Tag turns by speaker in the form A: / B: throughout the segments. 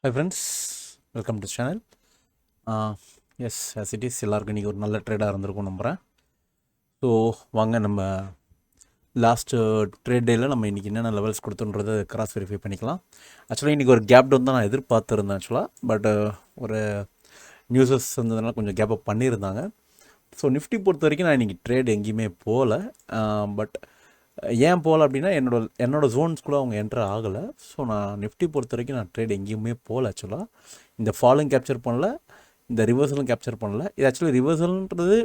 A: Hi friends, welcome to channel. S as it is எல்லாருக்கும் இன்றைக்கி ஒரு நல்ல ட்ரேடாக இருந்திருக்கும் நம்புகிறேன். ஸோ வாங்க நம்ம லாஸ்ட்டு ட்ரேட் டேயில் நம்ம இன்றைக்கி என்னென்ன லெவல்ஸ் கொடுத்துன்றதை கிராஸ் வெரிஃபை பண்ணிக்கலாம். ஆக்சுவலாக இன்றைக்கி ஒரு கேப் டவுன் தான் நான் எதிர்பார்த்துருந்தேன் ஆக்சுவலாக. பட் ஒரு நியூஸஸ் இருந்ததுனால கொஞ்சம் கேப் அப் பண்ணியிருந்தாங்க. ஸோ நிஃப்டி பொறுத்த வரைக்கும் நான் இன்றைக்கி ட்ரேட் எங்கேயுமே போகல. பட் ஏன் போகல அப்படின்னா என்னோடய ஜோன்ஸ்குள்ளே அவங்க என்ட்ரு ஆகலை. ஸோ நான் நிஃப்டி பொறுத்த வரைக்கும் நான் ட்ரேட் எங்கேயுமே போகல ஆக்சுவலாக. இந்த ஃபாலும் கேப்சர் பண்ணல, இந்த ரிவர்சலும் கேப்சர் பண்ணல. இது ஆக்சுவலி ரிவர்சல்ன்றது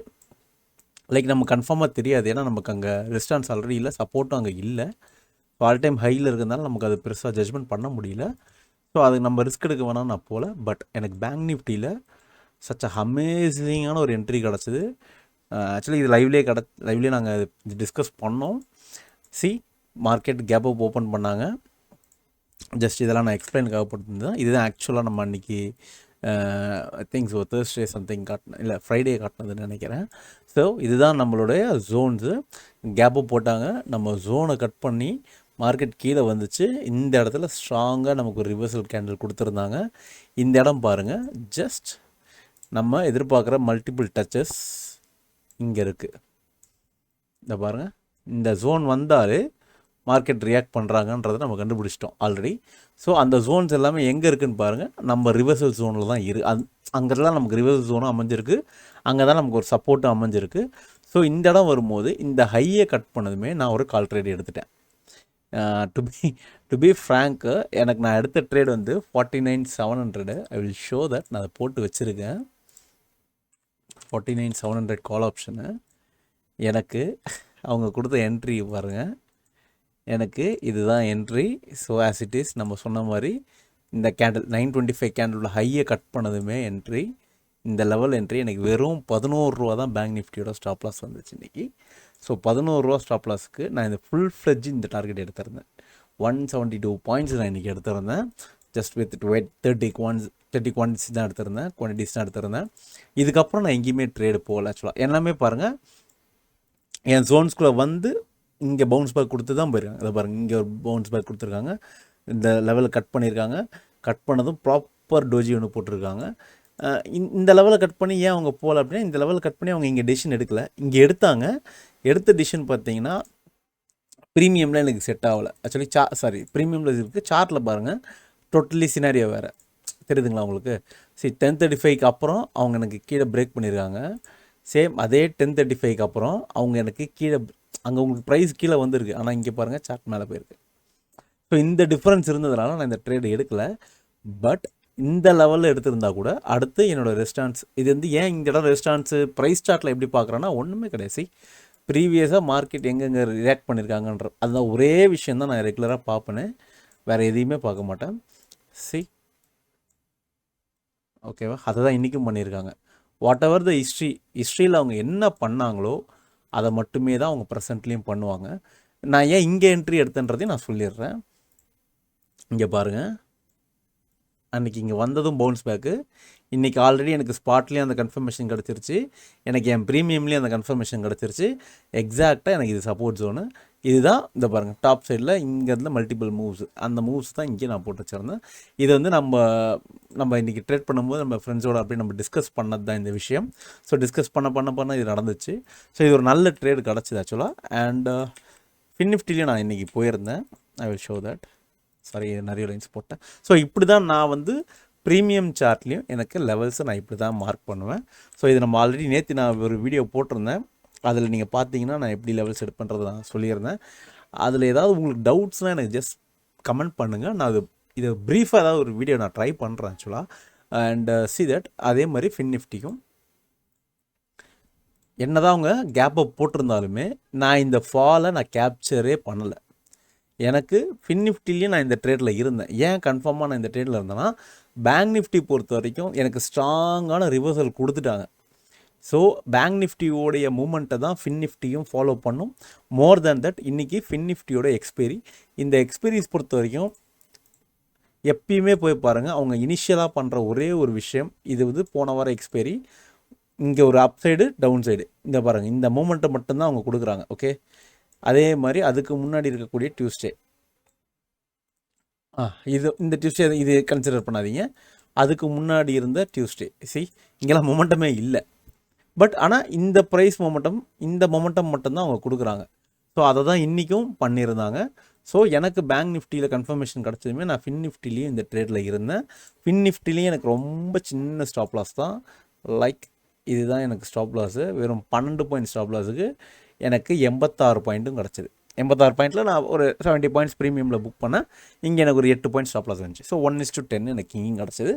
A: லைக் நம்ம கன்ஃபார்மாக தெரியாது. ஏன்னா நமக்கு அங்கே ரெஸ்டாரண்ட்ஸ் ஆல்ரெடி இல்லை, சப்போர்ட்டும் அங்கே இல்லை. ஸோ ஆல் டைம் ஹையில் இருக்கிறதுனால நமக்கு அது பெருசாக ஜட்ஜ்மெண்ட் பண்ண முடியல. ஸோ அதுக்கு நம்ம ரிஸ்க் எடுக்க வேணாம் நான் போகல. பட் எனக்கு பேங்க் நிஃப்டியில் சச் அமேசிங்கான ஒரு என்ட்ரி கிடச்சிது. ஆக்சுவலி இது லைவ்லேயே நாங்கள் இது டிஸ்கஸ் பண்ணோம். மார்க்கெட் கேப் அப் ஓப்பன் பண்ணாங்க. ஜஸ்ட் இதெல்லாம் நான் எக்ஸ்பிளைனுக்காக போட்டுருந்தேன். இதுதான் ஆக்சுவலாக நம்ம அன்றைக்கி திங்ஸ் தேர்ஸ்டே சம்திங் இல்லை ஃப்ரைடே காட்டினதுன்னு நினைக்கிறேன். ஸோ இதுதான் நம்மளுடைய ஜோன்ஸு. கேப் அப் போட்டாங்க, நம்ம ஜோனை கட் பண்ணி மார்க்கெட் கீழே வந்துச்சு. இந்த இடத்துல ஸ்ட்ராங்காக நமக்கு ஒரு ரிவர்சல் கேண்டில் கொடுத்துருந்தாங்க. இந்த இடம் பாருங்கள், ஜஸ்ட் நம்ம எதிர்பார்க்குற மல்டிபிள் டச்சஸ் இங்கே இருக்குது. இந்த பாருங்கள், இந்த ஜோன் வந்தால் மார்க்கெட் ரியாக்ட் பண்ணுறாங்கன்றதை நம்ம கண்டுபிடிச்சிட்டோம் ஆல்ரெடி. ஸோ அந்த ஜோன்ஸ் எல்லாமே எங்கே இருக்குதுன்னு பாருங்கள், நம்ம ரிவர்சல் ஜோனில் தான் அங்கே தான் நமக்கு ரிவர்சல் ஜோனும் அமைஞ்சிருக்கு, அங்கே தான் நமக்கு ஒரு சப்போர்ட்டும் அமைஞ்சிருக்கு. ஸோ இந்த இடம் வரும்போது இந்த ஹையை கட் பண்ணதுமே நான் ஒரு கால் ட்ரேட் எடுத்துட்டேன். டு பி ஃப்ராங்க்கு, எனக்கு நான் எடுத்த ட்ரேட் வந்து 49,700. ஐ வில் ஷோ தட். நான் அதை போட்டு வச்சுருக்கேன். 49,700 கால் ஆப்ஷனு. எனக்கு அவங்க கொடுத்த என்ட்ரி பாருங்கள், எனக்கு இதுதான் entry. So as it is நம்ம சொன்ன மாதிரி இந்த கேண்டில் 925 கேண்டில் ஹையை கட் பண்ணதுமே என்ட்ரி. இந்த லெவல் என்ட்ரி எனக்கு வெறும் 11 ரூபா தான் பேங்க் நிஃப்டியோட ஸ்டாப் லாஸ் வந்துச்சு இன்றைக்கி. ஸோ 11 ரூபா ஸ்டாப் லாஸுக்கு நான் இந்த ஃபுல் ஃப்ளெட்ஜ் இந்த டார்கெட் எடுத்திருந்தேன். 172 பாயிண்ட்ஸ் நான் இன்றைக்கி எடுத்திருந்தேன். ஜஸ்ட் வித் 30 குவான்டிட்டிஸ் தான் எடுத்திருந்தேன். இதுக்கப்புறம் நான் எங்கேயுமே ட்ரேடு போகல ஆக்சுவலாக. எல்லாமே பாருங்கள், என் ஜோன்ஸ்குள்ளே வந்து இங்கே பவுன்ஸ் பேக் கொடுத்து தான் போயிருக்காங்க. அதை பாருங்கள், இங்கே ஒரு பவுன்ஸ் பேக் கொடுத்துருக்காங்க, இந்த லெவலில் கட் பண்ணியிருக்காங்க. கட் பண்ணதும் ப்ராப்பர் டோஜி ஒன்று போட்டிருக்காங்க. இந்த லெவலில் கட் பண்ணி ஏன் அவங்க போகல அப்படின்னா, இந்த லெவலில் கட் பண்ணி அவங்க இங்கே டிசிஷன் எடுக்கலை. இங்கே எடுத்த டிசிஷன் பார்த்தீங்கன்னா ப்ரீமியமில் எனக்கு செட் ஆகலை ஆக்சுவலி. ப்ரீமியமில் இருக்குது. சார்ட்டில் பாருங்கள், டோட்டலி சினாரியோ வேறு தெரியுதுங்களா உங்களுக்கு. 1035க்கு அப்புறம் அவங்க எனக்கு கீழே பிரேக் பண்ணியிருக்காங்க. சேம் அதே 1035க்கு அப்புறம் அவங்க எனக்கு கீழே, அங்கே உங்களுக்கு ப்ரைஸ் கீழே வந்துருக்கு, ஆனால் இங்கே பாருங்கள் சார்ட் மேலே போயிருக்கு. ஸோ இந்த டிஃப்ரென்ஸ் இருந்ததுனால நான் இந்த ட்ரேடு எடுக்கலை. பட் இந்த லெவலில் எடுத்திருந்தா கூட அடுத்து என்னோடய ரெஸ்டான்ஸ் இது வந்து ஏன் இந்த இடம் ரெஸ்டான்ஸு ப்ரைஸ் சார்ட்டில் எப்படி பார்க்குறேன்னா ஒன்றுமே கிடையாது. ப்ரீவியஸாக மார்க்கெட் எங்கெங்கே ரியாக்ட் பண்ணியிருக்காங்கன்ற அதுதான் ஒரே விஷயம் தான் நான் ரெகுலராக பார்ப்பேனே, வேறு எதையுமே பார்க்க மாட்டேன். ஓகேவா, அதை தான் இன்றைக்கும் பண்ணியிருக்காங்க. வாட் எவர் த ஹிஸ்ட்ரியில் அவங்க என்ன பண்ணாங்களோ அதை மட்டுமே தான் அவங்க ப்ரெசென்ட்லேயும் பண்ணுவாங்க. நான் ஏன் இங்கே என்ட்ரி எடுத்தேன்றதையும் நான் சொல்லிடுறேன். இங்கே பாருங்கள், அன்றைக்கி இங்கே வந்ததும் பவுன்ஸ் பேக்கு. இன்றைக்கி ஆல்ரெடி எனக்கு ஸ்பாட்லேயும் அந்த கன்ஃபர்மேஷன் கிடச்சிருச்சு, எனக்கு என் ப்ரீமியம்லேயும் அந்த கன்ஃபர்மேஷன் கிடச்சிருச்சு. எக்ஸாக்டாக எனக்கு இது சப்போர்ட் ஜோனு. இதுதான் இந்த பாருங்கள், டாப் சைடில் இங்கேருந்து மல்டிபிள் மூவ்ஸ், அந்த மூவ்ஸ் தான் இங்கே நான் போட்டு வச்சுருந்தேன். இது வந்து நம்ம இன்றைக்கி ட்ரேட் பண்ணும்போது நம்ம ஃப்ரெண்ட்ஸோடு அப்படி நம்ம டிஸ்கஸ் பண்ணது தான் இந்த விஷயம். ஸோ டிஸ்கஸ் பண்ண இது நடந்துச்சு. ஸோ இது ஒரு நல்ல ட்ரேடு கிடச்சிது ஆக்சுவலாக. அண்ட் ஃபின்னிஃப்டிலையும் நான் இன்றைக்கி போயிருந்தேன். ஐ வில் ஷோ தட். நிறைய லைன்ஸ் போட்டேன். ஸோ இப்படி தான் நான் வந்து ப்ரீமியம் சார்ட்லேயும் எனக்கு லெவல்ஸை நான் இப்படி தான் மார்க் பண்ணுவேன். ஸோ இது நம்ம ஆல்ரெடி நேற்று நான் ஒரு வீடியோ போட்டிருந்தேன். அதில் நீங்கள் பார்த்தீங்கன்னா நான் எப்படி லெவல்ஸ் செட் பண்ணுறது நான் சொல்லியிருந்தேன். அதில் ஏதாவது உங்களுக்கு டவுட்ஸ்னால் எனக்கு ஜஸ்ட் கமெண்ட் பண்ணுங்கள். நான் இதை ப்ரீஃபாக ஏதாவது ஒரு வீடியோ நான் ட்ரை பண்ணுறேன் ஆக்சுவலாக. அண்ட் தட் அதே மாதிரி ஃபின்னிஃப்டிக்கும் என்ன தான் அவங்க கேப் அப் போட்டிருந்தாலுமே நான் இந்த ஃபாலை நான் கேப்சரே பண்ணலை. எனக்கு ஃபின்னிஃப்டிலையும் நான் இந்த ட்ரேடில் இருந்தேன். ஏன் கன்ஃபார்மாக நான் இந்த ட்ரேடில் இருந்தேன்னா, பேங்க் நிஃப்டி பொறுத்த வரைக்கும் எனக்கு ஸ்ட்ராங்கான ரிவர்சல் கொடுத்துட்டாங்க. ஸோ பேங்க் நிஃப்டியோடைய மூமெண்ட்டை தான் ஃபின்னிஃப்டியும் ஃபாலோ பண்ணும். மோர் தேன் தட் இன்றைக்கி ஃபின்னிஃப்டியோட எக்ஸ்பைரி, இந்த எக்ஸ்பைரிஸ் பொறுத்த வரைக்கும் எப்பயுமே போய் பாருங்கள், அவங்க இனிஷியலாக பண்ணுற ஒரே ஒரு விஷயம், இது வந்து போன வாரம் எக்ஸ்பைரி, இங்கே ஒரு அப் சைடு டவுன் சைடு, இந்த பாருங்கள் இந்த மூமெண்ட்டை மட்டும்தான் அவங்க கொடுக்குறாங்க. ஓகே, அதே மாதிரி அதுக்கு முன்னாடி இருக்கக்கூடிய டியூஸ்டே இது இந்த டியூஸ்டே இது கன்சிடர் பண்ணாதீங்க. அதுக்கு முன்னாடி இருந்த டியூஸ்டே இங்கெல்லாம் மொமெண்டமே இல்லை. பட் ஆனால் இந்த ப்ரைஸ் மொமெண்டம், இந்த மொமெண்டம் மட்டும்தான் அவங்க கொடுக்குறாங்க. ஸோ அதை தான் இன்றைக்கும் பண்ணியிருந்தாங்க. ஸோ எனக்கு பேங்க் நிஃப்டியில் கன்ஃபர்மேஷன் கிடச்சதுமே நான் ஃபின் நிஃப்டிலையும் இந்த ட்ரேடில் இருந்தேன். ஃபின் நிஃப்டிலையும் எனக்கு ரொம்ப சின்ன ஸ்டாப் லாஸ் தான். லைக் இதுதான் எனக்கு ஸ்டாப் லாஸு. வெறும் 12 பாயிண்ட் ஸ்டாப் லாஸுக்கு எனக்கு 86 பாயிண்ட்டும் கிடச்சிது. 86 பாயிண்ட்டில் நான் ஒரு 70 பாயிண்ட்ஸ் ப்ரீமியமில் புக் பண்ணேன். இங்கே எனக்கு ஒரு 8 பாயிண்ட் ஸ்டாப் லாஸ் வந்துச்சு. ஸோ 1:10 எனக்கு இங்கேயும் கிடச்சிது.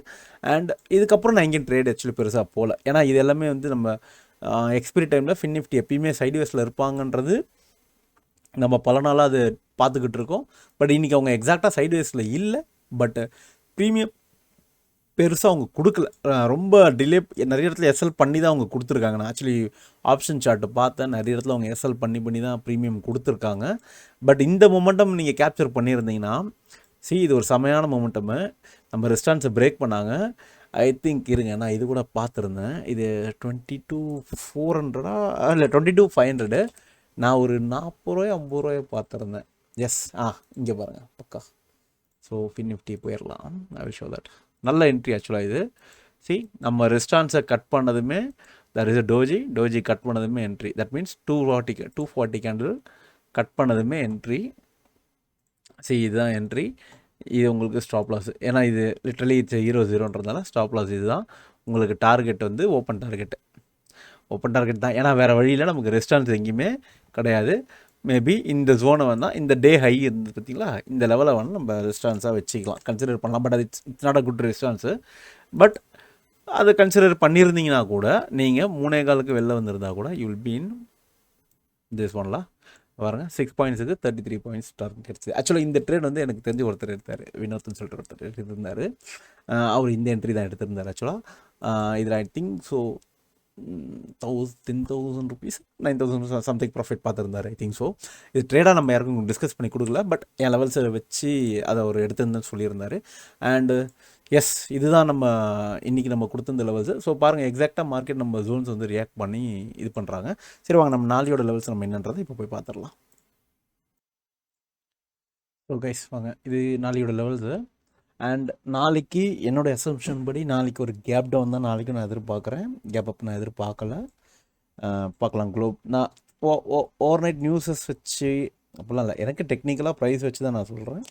A: அண்ட் இதுக்கப்புறம் நான் எங்கேயும் ட்ரேட் ஆக்சுவலி பெருசாக போகல. ஏன்னா இது எல்லாமே வந்து நம்ம எக்ஸ்பிரி டைமில் ஃபின் நிஃப்டி எப்பயுமே சைட்வேஸில் இருப்பாங்கன்றது நம்ம பல நாளாக அது பார்த்துக்கிட்டு இருக்கோம். பட் இன்றைக்கி அவங்க எக்ஸாக்டாக சைட்வேஸில் இல்லை. பட் ப்ரீமியம் பெருசாக அவங்க கொடுக்கல. ரொம்ப டிலே, நிறைய இடத்துல எஸ்எல் பண்ணி தான் அவங்க கொடுத்துருக்காங்க. நான் ஆக்சுவலி ஆப்ஷன் சார்ட்டு பார்த்தேன், நிறைய இடத்துல அவங்க எஸ்எல் பண்ணி தான் ப்ரீமியம் கொடுத்துருக்காங்க. பட் இந்த மொமெண்டம் நீங்கள் கேப்சர் பண்ணியிருந்தீங்கன்னா இது ஒரு செமையான மொமெண்டமு. நம்ம ரெஸ்டாரண்ட்ஸை பிரேக் பண்ணாங்க. ஐ திங்க் இருங்க, நான் இது கூட பார்த்துருந்தேன். இது 22,400 இல்லை 22,500. நான் ஒரு 40 ரூபாய் 50 ரூபாய் பார்த்துருந்தேன். எஸ், இங்கே பாருங்கள் பக்கா. ஸோ ஃபின் நிஃப்டி போயிடலாம். I will show that. நல்ல என்ட்ரி ஆக்சுவலாக இது. நம்ம ரெஸ்டாரண்ட்ஸை கட் பண்ணதுமே that is a doji cut பண்ணதுமே entry. That means 240 candle cut பண்ணதுமே என்ட்ரி. இதுதான் என்ட்ரி. இது உங்களுக்கு ஸ்டாப் லாஸ். ஏன்னா இது லிட்ரலி இட்ஸ் 0-0ன்றதுனால ஸ்டாப் லாஸ் இதுதான். உங்களுக்கு டார்கெட் வந்து ஓப்பன் டார்கெட் தான். ஏன்னா வேறு வழியில் நமக்கு ரெஸ்டாரண்ட்ஸ் எங்கேயுமே கிடையாது. மேபி இந்த ஜோனை வந்தால் இந்த டே ஹை இருந்தது பார்த்தீங்களா, இந்த லெவலை வந்து நம்ம ரெஸ்டாரண்ட்ஸாக வச்சுக்கலாம், கன்சிடர் பண்ணலாம். பட் அது it's not a good resistance. But அதை கன்சிடர் பண்ணியிருந்தீங்கன்னா கூட நீங்கள் 3.25 வெளில வந்திருந்தால் கூட you will be in this ஒன்லாம். பாருங்க 6 பாயிண்ட்ஸுக்கு 33 பாயிண்ட்ஸ் டார்கெட் எடுத்து. ஆக்சுவலாக இந்த ட்ரேட் வந்து எனக்கு தெரிஞ்ச ஒருத்தர் எடுத்தார், வினோத்னு சொல்லிட்டு ஒருத்தர் எடுத்திருந்தார். அவர் இந்த என்ட்ரி தான் எடுத்திருந்தார் ஆக்சுவலாக. இதில் I think so 10,000 rupees 9,000 something profit பார்த்துருந்தார் ஐ திங்க். ஸோ இது ட்ரேடாக நம்ம யாருக்கும் டிஸ்கஸ் பண்ணி கொடுக்கல. பட் என் லெவல்ஸை வச்சு அதை அவர் எடுத்திருந்தேன்னு சொல்லியிருந்தார். அண்டு எஸ், இதுதான் நம்ம இன்றைக்கி நம்ம கொடுத்துருந்த லெவல்ஸு. ஸோ பாருங்கள், எக்ஸாக்டாக மார்க்கெட் நம்ம ஜோன்ஸ் வந்து ரியாக்ட் பண்ணி இது பண்ணுறாங்க. சரி வாங்க, நம்ம நாளையோட லெவல்ஸ் நம்ம என்னன்றது இப்போ போய் பார்த்துடலாம். ஸோ கைஸ் வாங்க, இது நாளையோட லெவல்ஸு. அண்ட் நாளைக்கு என்னோடய அசம்ஷன் படி நாளைக்கு ஒரு கேப் டவுன் தான் நாளைக்கு நான் எதிர்பார்க்குறேன். கேப் அப் நான் எதிர்பார்க்கல. பார்க்கலாம். குளோப் நான் ஓவர் நைட் நியூஸஸ் வச்சு அப்படிலாம் இல்லை, எனக்கு டெக்னிக்கலாக ப்ரைஸ் வச்சு தான் நான் சொல்கிறேன்.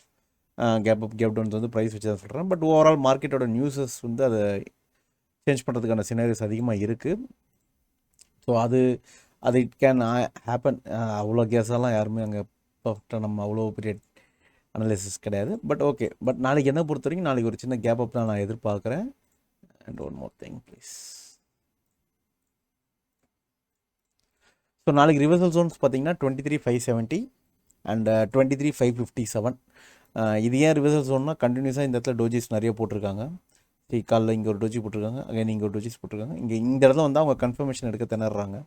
A: கேப் அப் கேப் டவுன்ஸ் வந்து ப்ரைஸ் வச்சு தான் சொல்கிறேன். பட் ஓவரால் மார்க்கெட்டோட நியூஸஸ் வந்து அதை சேஞ்ச் பண்ணுறதுக்கான சினாரியோஸ் அதிகமாக இருக்குது. ஸோ அது இட் கேன் ஹேப்பன். அவ்வளோ கேஸெல்லாம் யாருமே அங்கே பர்ஃபெக்டாக நம்ம அவ்வளோ பெரிய அனலைசிஸ் கிடையாது. பட் ஓகே, பட் நாளைக்கு என்ன பொறுத்த வரைக்கும் நாளைக்கு ஒரு சின்ன கேப் அப் தான் நான் எதிர்பார்க்குறேன். And one more thing please. So நாளைக்கு ரிவர்சல் ஜோன்ஸ் பார்த்தீங்கன்னா 23,570 அண்ட் 23,557. இது ஏன் ரிவர்சல் ஜோன்னா, கண்டினியூஸாக இந்த இடத்துல டோஜிஸ் நிறைய போட்டிருக்காங்க. காலைல இங்கே ஒரு டோஜி போட்டிருக்காங்க, அகைன் இங்கே ஒரு டோஜிஸ் போட்டிருக்காங்க. இந்த இடத்துல வந்து அவங்க கன்ஃபர்மேஷன் எடுக்க திணறாங்க.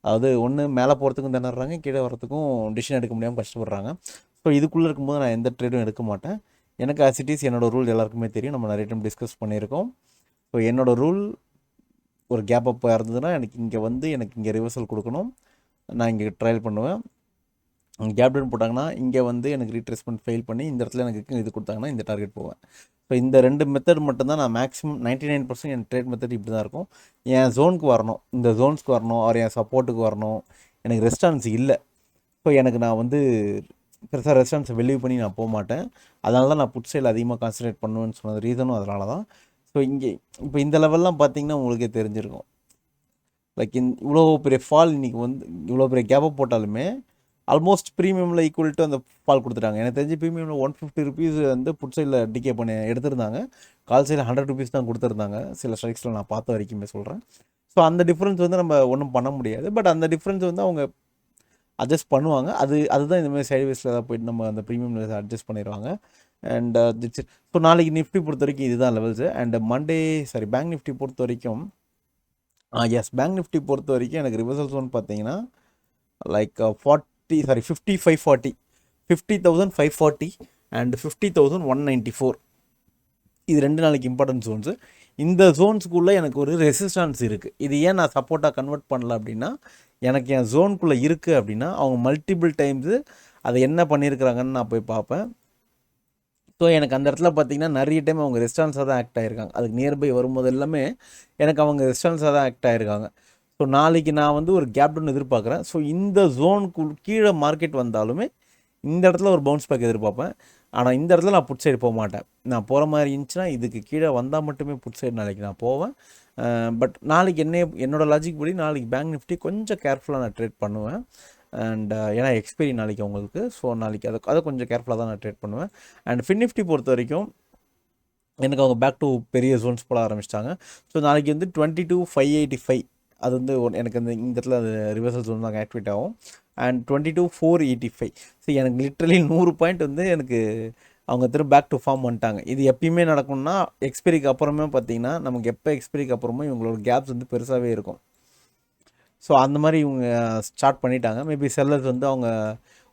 A: அதாவது ஒன்று மேலே போகிறதுக்கும் திணறாங்க, கீழே வரத்துக்கும் டிசிஷன் எடுக்க முடியாமல் கஷ்டப்படுறாங்க. ஸோ இதுக்குள்ளே இருக்கும்போது நான் எந்த ட்ரேடும் எடுக்க மாட்டேன். எனக்கு ஆசிட்டிஸ் என்னோடய ரூல் எல்லாருக்குமே தெரியும், நம்ம நிறைய டைம் டிஸ்கஸ் பண்ணியிருக்கோம். ஸோ என்னோடய ரூல் ஒரு கேப் அப் இருந்ததுன்னா எனக்கு இங்கே ரிவர்சல் கொடுக்கணும், நான் இங்கே ட்ரையல் பண்ணுவேன். கேப் டவுன் போட்டாங்கன்னா இங்கே வந்து எனக்கு ரீட்ரேஸ்மெண்ட் ஃபெயில் பண்ணி இந்த இடத்துல எனக்கு இது கொடுத்தாங்கன்னா இந்த டார்கெட் போவேன். ஸோ இந்த 2 மெத்தட் மட்டும்தான் நான் மேக்ஸிமம் 99% என் ட்ரேட் மெத்தட் இப்படி தான் இருக்கும். என் ஜோனுக்கு வரணும், இந்த ஜோன்ஸ்க்கு வரணும், அவர் என் சப்போர்ட்டுக்கு வரணும். எனக்கு ரெஸ்டாரன்ஸ் இல்லை. ஸோ எனக்கு நான் வந்து பெருசாக ரெஸ்டாரன்ஸை வெளியே பண்ணி நான் போக மாட்டேன். அதனால தான் நான் புட் சைடில் அதிகமாக கான்சன்ட்ரேட் பண்ணுவேன்னு சொன்னது ரீசனும் அதனால தான். ஸோ இப்போ இந்த லெவல்லாம் பார்த்தீங்கன்னா உங்களுக்கே தெரிஞ்சிருக்கும். லைக் இவ்வளோ பெரிய ஃபால் இன்றைக்கி வந்து இவ்வளோ பெரிய கேப்பை போட்டாலுமே ஆல்மோஸ்ட் ப்ரீமியமில் ஈக்குவல் டு அந்த ஃபால் கொடுத்துட்டாங்க. எனக்கு தெரிஞ்சு ப்ரீமியமில் 150 ருபீஸ் வந்து புட் சைடில் டிகே பண்ணி எடுத்திருந்தாங்க, கால் சைடில் 100 ருபீஸ் தான் கொடுத்துருந்தாங்க சில ஸ்ட்ரைக்ஸில் நான் பார்த்த வரைக்குமே சொல்கிறேன். ஸோ அந்த டிஃப்ரென்ஸ் வந்து நம்ம ஒன்றும் பண்ண முடியாது. பட் அந்த டிஃப்ரென்ஸ் வந்து அவங்க அட்ஜஸ்ட் பண்ணுவாங்க. அதுதான் இந்தமாதிரி சைட்வேஸில் ஏதாவது போய்ட்டு நம்ம அந்த ப்ரீமியம் அட்ஜஸ்ட் பண்ணிடுவாங்க. அண்ட் ஸோ நாளைக்கு நிஃப்டி பொறுத்த வரைக்கும் இதுதான் லெவல்ஸு. அண்ட் பேங்க் நிஃப்டி பொறுத்த வரைக்கும் பேங்க் நிஃப்டி பொறுத்த வரைக்கும் எனக்கு ரிவர்சல் ஜோன் பார்த்தீங்கன்னா லைக் 50,540 50,540 அண்ட் 50,194. இது 2 நாளைக்கு இம்பார்ட்டன்ட் ஜோன்ஸு. இந்த ஜோன்ஸுக்குள்ளே எனக்கு ஒரு ரெசிஸ்டன்ஸ் இருக்குது. இது ஏன் நான் சப்போர்ட்டாக கன்வெர்ட் பண்ணல அப்படின்னா, எனக்கு என் ஜோனுக்குள்ளே இருக்குது அப்படின்னா அவங்க மல்டிபிள் டைம்ஸு அதை என்ன பண்ணியிருக்கிறாங்கன்னு நான் போய் பார்ப்பேன். ஸோ எனக்கு அந்த இடத்துல பார்த்தீங்கன்னா நிறைய டைம் அவங்க ரெஸ்டாரண்ட்ஸாக தான் ஆக்ட் ஆகிருக்காங்க. அதுக்கு நியர்பை வரும்போது எல்லாமே எனக்கு அவங்க ரெஸ்டாரண்ட்ஸாக தான் ஆக்ட் ஆகிருக்காங்க. ஸோ நாளைக்கு நான் வந்து ஒரு கேப் டவுன் எதிர்பார்க்குறேன். ஸோ இந்த ஜோனுக்கு கீழே மார்க்கெட் வந்தாலுமே இந்த இடத்துல ஒரு பவுன்ஸ் பேக் எதிர்பார்ப்பேன். ஆனால் இந்த இடத்துல நான் புட் சைடு போக மாட்டேன். நான் போகிற மாதிரி இருந்துச்சுன்னா இதுக்கு கீழே வந்தால் மட்டுமே புட் சைடு நாளைக்கு நான் போவேன். பட் நாளைக்கு என்னோடய லாஜிக் படி நாளைக்கு பேங்க் நிஃப்டி கொஞ்சம் கேர்ஃபுல்லாக நான் ட்ரேட் பண்ணுவேன். அண்ட் ஏன்னா எக்ஸ்பைரி நாளைக்கு அவங்களுக்கு. ஸோ நாளைக்கு அதை கொஞ்சம் கேர்ஃபுல்லாக தான் நான் ட்ரேட் பண்ணுவேன். அண்ட் ஃபின் நிஃப்டி பொறுத்த வரைக்கும் எனக்கு அவங்க பேக் டு பெரிய ஜோன்ஸ் போட ஆரம்பிச்சிட்டாங்க. ஸோ நாளைக்கு வந்து 22,585 அது வந்து எனக்கு இந்த இடத்துல அது ரிவர்சல் ஜோன் தான் ஆக்டிவேட் ஆகும். அண்ட் 22,485. ஸோ எனக்கு லிட்ரலி 100 பாயிண்ட் வந்து எனக்கு அவங்க திரும்ப பேக் டு ஃபார்ம் வந்துட்டாங்க. இது எப்பயுமே நடக்கும்னா எக்ஸ்பைரிக்கு அப்புறமே பார்த்தீங்கன்னா நமக்கு எப்போ எக்ஸ்பைரிக்கு அப்புறமே இவங்களோட கேப்ஸ் வந்து பெருசாகவே இருக்கும். ஸோ அந்த மாதிரி இவங்க ஸ்டார்ட் பண்ணிட்டாங்க. மேபி செல்லர்ஸ் வந்து அவங்க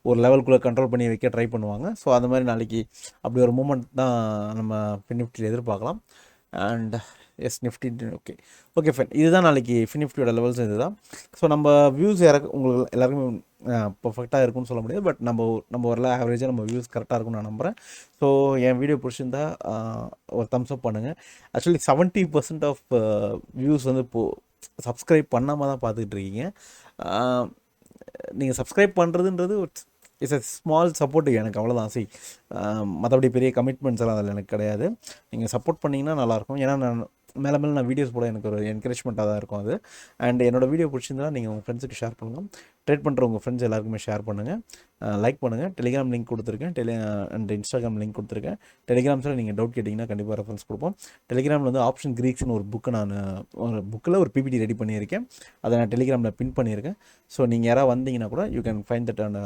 A: ஒரு லெவலுக்குள்ளே கண்ட்ரோல் பண்ணி வைக்க ட்ரை பண்ணுவாங்க. ஸோ அந்த மாதிரி நாளைக்கு அப்படி ஒரு மூமெண்ட் தான் நம்ம ஃபின் நிஃப்டியில் எதிர்பார்க்கலாம். And yes Nifty okay fine. இதுதான் நாளைக்கு ஃபின் நிஃப்டியோட லெவல்ஸ் இதுதான். ஸோ நம்ம வியூஸ் உங்களுக்கு எல்லாருக்குமே பர்ஃபெக்டாக இருக்கும்னு சொல்ல முடியாது. பட் நம்ம ஒரு ஆவரேஜாக நம்ம வியூஸ் கரெக்டாக இருக்கும்னு நான் நம்புகிறேன். ஸோ என் வீடியோ பிடிச்சிருந்தா ஒரு தம்ஸ் அப் பண்ணுங்கள். ஆக்சுவலி 70% ஆஃப் வியூஸ் வந்து இப்போது சப்ஸ்கிரைப் பண்ணாமல் தான் பார்த்துக்கிட்டு இருக்கீங்க. நீங்கள் சப்ஸ்கிரைப் பண்ணுறதுன்றது இட்ஸ் எ ஸ்மால் சப்போர்ட்டிவ் எனக்கு அவ்வளோதான். மற்றபடி பெரிய கமிட்மெண்ட்ஸ் எல்லாம் அதில் எனக்கு கிடையாது. நீங்கள் சப்போர்ட் பண்ணிங்கன்னா நல்லாயிருக்கும். ஏன்னா மேலே நான் வீடியோஸ் போட எனக்கு ஒரு என்கரேஜ்மெண்ட்டாக தான் இருக்கும் அது. அண்ட் என்னோடய வீடியோ பிடிச்சிருந்தா நீங்கள் உங்கள் ஃப்ரெண்ட்ஸுக்கு ஷேர் பண்ணுங்கள். ட்ரேட் பண்ணுற உங்கள் ஃப்ரெண்ட்ஸ் எல்லாருக்குமே ஷேர் பண்ணுங்கள், லைக் பண்ணுங்கள். டெலிகிராம் லிங்க் கொடுத்துருக்கேன், அண்ட் இன்ஸ்டாகிராம் லிங்க் கொடுத்துருக்கேன். டெலிகிராம்ஸில் நீங்கள் டவுட் கேட்டிங்கன்னா கண்டிப்பாக ரெஃபரன்ஸ் கொடுப்போம். டெலிகிராமில் வந்து ஆப்ஷன் கிரீக்ஸ்னு ஒரு புக்கு ஒரு புக்கில் ஒரு பிபிடி ரெடி பண்ணியிருக்கேன். அதை நான் டெலிகிராமில் பின் பண்ணியிருக்கேன். ஸோ நீங்கள் யாராவது வந்தீங்கன்னா கூட யூ கேன் ஃபைண்ட் தட் அந்த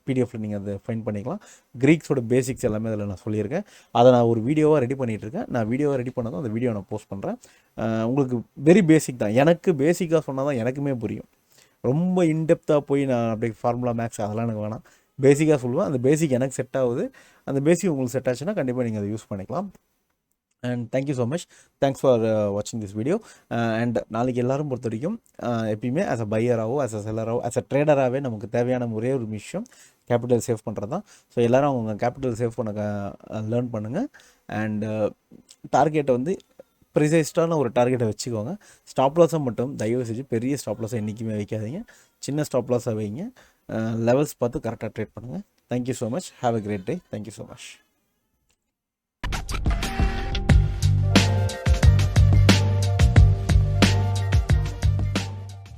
A: பிடிஎஃப்பில் நீங்கள் அதை ஃபைண்ட் பண்ணிக்கலாம். கிரீக்ஸோட பேசிக்ஸ் எல்லாமே அதில் நான் சொல்லியிருக்கேன். அதை நான் ஒரு வீடியோவாக ரெடி பண்ணிகிட்ருக்கேன். நான் வீடியோவாக ரெடி பண்ணதும் அந்த வீடியோ நான் போஸ்ட் பண்ணுறேன். உங்களுக்கு வெரி பேசிக் தான். எனக்கு பேசிக்காக சொன்னால் தான் எனக்குமே புரியும். ரொம்ப இன்டெப்த்தாக போய் நான் அப்படியே ஃபார்முலா மேக்ஸ் அதெல்லாம் எனக்கு வேணாம். பேசிக்காக சொல்லுவேன். அந்த பேசிக் எனக்கு செட் ஆகுது. அந்த பேசிக் உங்களுக்கு செட் ஆச்சுன்னா கண்டிப்பாக நீங்கள் அதை யூஸ் பண்ணிக்கலாம். And thank you so much. Thanks for வாட்சிங் திஸ் வீடியோ. அண்ட் நாளைக்கு எல்லோரும் பொறுத்த வரைக்கும் எப்பயுமே ஆஸ் அ பையராகவோ ஆஸ் அ செல்லராகவோ ஆஸ் அ ட்ரேடராகவே நமக்கு தேவையான ஒரே ஒரு விஷயம் கேபிட்டல் சேவ் பண்ணுறது தான். ஸோ எல்லோரும் அவங்க கேபிட்டல் சேவ் பண்ண லேர்ன் பண்ணுங்கள். அண்ட் டார்கெட்டை வந்து ப்ரிசைஸ்டான ஒரு டார்கெட்டை வச்சுக்கோங்க. ஸ்டாப் லாஸை மட்டும் தயவு செஞ்சு பெரிய ஸ்டாப் லாஸை என்றைக்குமே வைக்காதீங்க. சின்ன ஸ்டாப் லாஸாக வைங்க. லெவல்ஸ் பார்த்து கரெக்டாக ட்ரேட் பண்ணுங்கள். Thank you so much. Have a great day. Thank you so much.